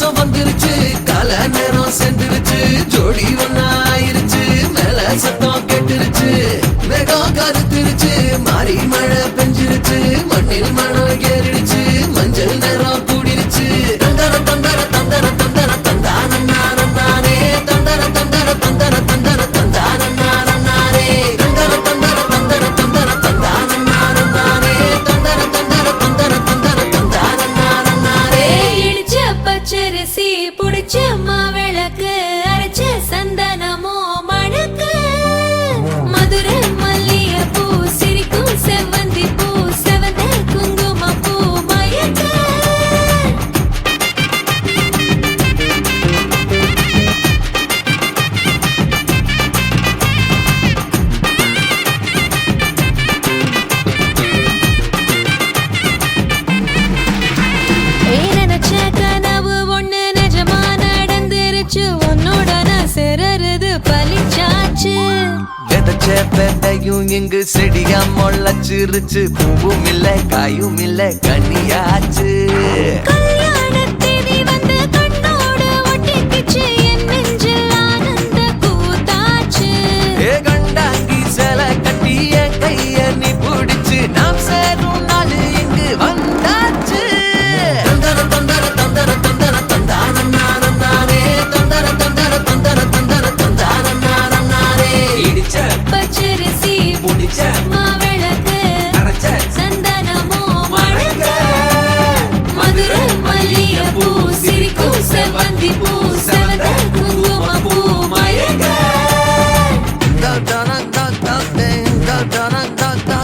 மாசம் வந்துருச்சு கால நேரம் சென்றுருச்சு ஜோடி ஒன்னா ஆயிருச்சு மேல சத்தம் கெட்டுருச்சு மேகம் கருத்துருச்சு மாறி மழை பெஞ்சிருச்சு மண்ணில் மணம் ஏறிடுச்சு மஞ்சள் நேரம் கூடிருச்சு தந்தர தந்தர தந்தர தந்தர தந்தானே தந்தர தந்தர தந்தர தந்தர தந்தானே தந்தர தந்தர தந்தர தந்தர தந்தானே தந்தர தந்தர தந்தர தந்தர தந்தானே இடிச்ச பச்சரிசி புடிச்ச மாவிளக்கு அரைச்ச சந்தனமோ மணக்கு மதுரை மல்லிய பூ சிரிக்கும் செவ்வந்தி பூ செவந்த குங்கும பூ மயக்க நினைச்ச கனவு ஒண்ணு நிஜமா நடந்துருச்சு உன்னோட நான் சிறருது பலிச்சாச்சு விதைச்ச பெட்டையும் இங்கு செடியா முளைச்சிருச்சு பூவும் இல்ல காயும் இல்ல கனியாச்சு கல்யாணத்தேதி வந்து கண்ணோடு ஒட்டிக்கிச்சு என் நெஞ்சில் ஆனந்த கூத்தாச்சு ஏ கண்டாங்கி சில கட்டி என் கைய நீ பிடிச்சு நாம் சேரும் நாள் இங்கு வந்தாச்சு தந்தர தந்தர தந்தர தந்தர தந்தானே தந்தர தந்தர தந்தர தந்தர தந்தானே இடிச்ச பச்சரிசி புடிச்ச மாவிளக்கு அரைச்ச சந்தனமோ மணக்க மதுரை மல்லிய பூ சிரிக்கும் செவ்வந்தி பூ செவந்த குங்கும பூ மயக்க da da da da da da da da da